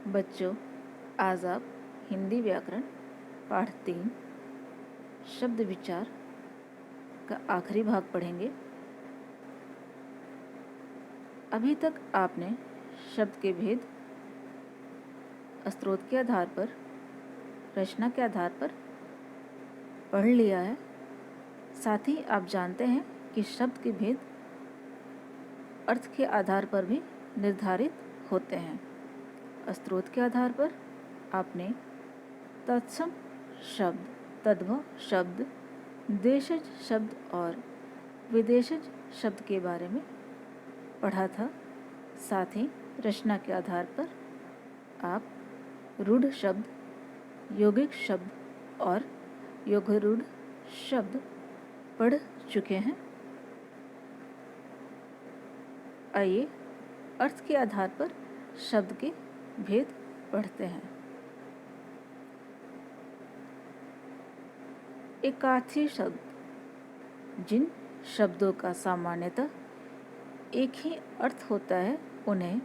बच्चों, आज आप हिंदी व्याकरण पाठ 3 शब्द विचार का आखिरी भाग पढ़ेंगे। अभी तक आपने शब्द के भेद स्रोत के आधार पर, रचना के आधार पर पढ़ लिया है। साथ ही आप जानते हैं कि शब्द के भेद अर्थ के आधार पर भी निर्धारित होते हैं। स्रोत के आधार पर आपने तत्सम शब्द, तद्भव शब्द, देशज शब्द और विदेशज शब्द के बारे में पढ़ा था। साथ ही रचना के आधार पर आप रूढ़ शब्द, यौगिक शब्द और योगरूढ़ शब्द पढ़ चुके हैं। आइए अर्थ के आधार पर शब्द के भेद पढ़ते हैं। एकार्थी शब्द, जिन शब्दों का सामान्यतः एक ही अर्थ होता है उन्हें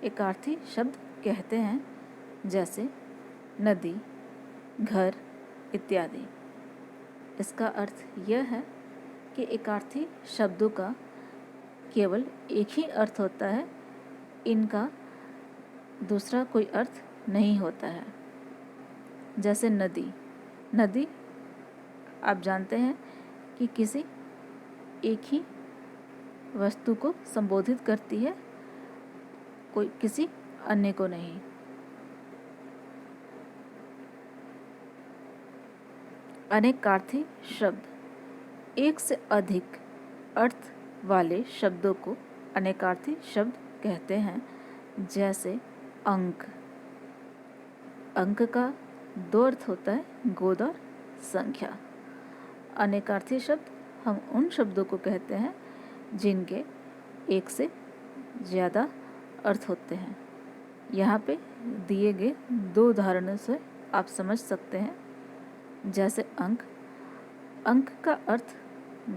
एकार्थी शब्द कहते हैं, जैसे नदी, घर इत्यादि। इसका अर्थ यह है कि एकार्थी शब्दों का केवल एक ही अर्थ होता है, इनका दूसरा कोई अर्थ नहीं होता है। जैसे नदी, नदी आप जानते हैं कि किसी एक ही वस्तु को संबोधित करती है, कोई किसी अन्य को नहीं। अनेकार्थी शब्द, एक से अधिक अर्थ वाले शब्दों को अनेकार्थी शब्द कहते हैं। जैसे अंक, अंक का दो अर्थ होता है, गोद और संख्या। अनेकार्थी शब्द हम उन शब्दों को कहते हैं जिनके एक से ज़्यादा अर्थ होते हैं। यहाँ पे दिए गए दो उदाहरणों से आप समझ सकते हैं। जैसे अंक, अंक का अर्थ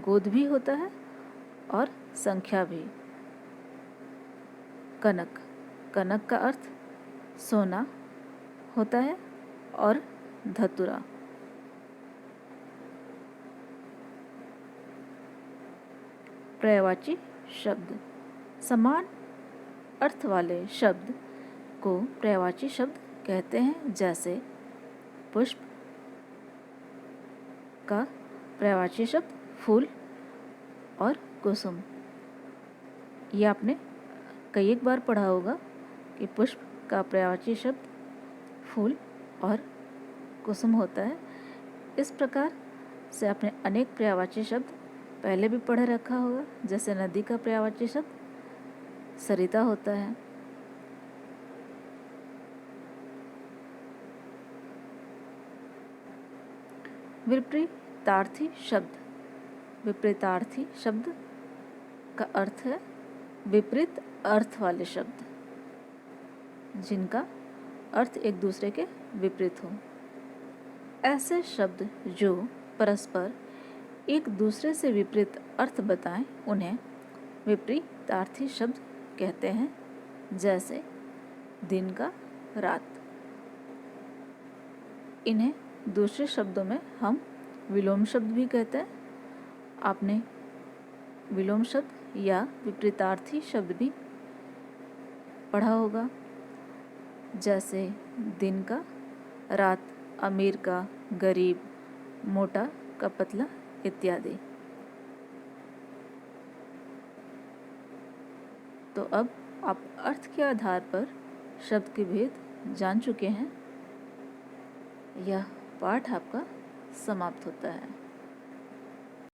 गोद भी होता है और संख्या भी। कनक, कनक का अर्थ सोना होता है और धतुरा। पर्यायवाची शब्द, समान अर्थ वाले शब्द को पर्यायवाची शब्द कहते हैं। जैसे पुष्प का पर्यायवाची शब्द फूल और कुसुम। ये आपने कई एक बार पढ़ा होगा कि पुष्प का पर्यायवाची शब्द फूल और कुसुम होता है। इस प्रकार से आपने अनेक पर्यायवाची शब्द पहले भी पढ़ रखा होगा। जैसे नदी का पर्यायवाची शब्द सरिता होता है। विपरीतार्थी शब्द, विपरीतार्थी शब्द का अर्थ है विपरीत अर्थ वाले शब्द, जिनका अर्थ एक दूसरे के विपरीत हो। ऐसे शब्द जो परस्पर एक दूसरे से विपरीत अर्थ बताएं उन्हें विपरीतार्थी शब्द कहते हैं। जैसे दिन का रात। इन्हें दूसरे शब्दों में हम विलोम शब्द भी कहते हैं। आपने विलोम शब्द या विपरीतार्थी शब्द भी पढ़ा होगा। जैसे दिन का रात, अमीर का गरीब, मोटा का पतला इत्यादि। तो अब आप अर्थ के आधार पर शब्द के भेद जान चुके हैं। यह पाठ आपका समाप्त होता है।